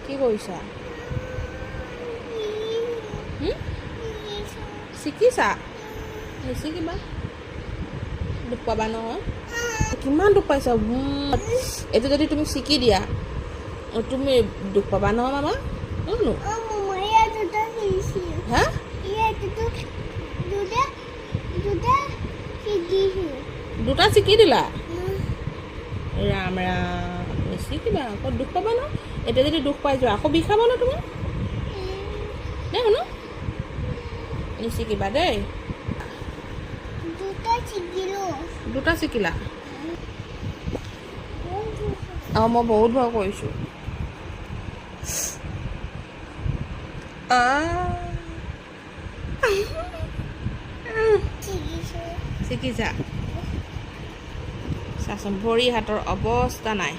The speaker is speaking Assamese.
কি কৰিছা? শিকিছা? নিশিকিবা, দুখ পাবা নহয়। কিমান দুখ পাইছা? এইটো যদি তুমি শিকি দিয়া তুমি দুখ পাবা নহয় মামা। হা? দুটা শিকি দিলা? ৰাম ৰাম, নিশিকিবা আকৌ দুখ পাবা ন। এতিয়া যদি দুখ পাই যোৱা আকৌ বিষাব ন তোমাৰ। দেই শুনো, নিশিকিবা দেই। দুটা শিকিলা? মই বহুত ভয় কৰিছোঁ। শিকিছা? চাচোন ভৰি হাতৰ অৱস্থা নাই।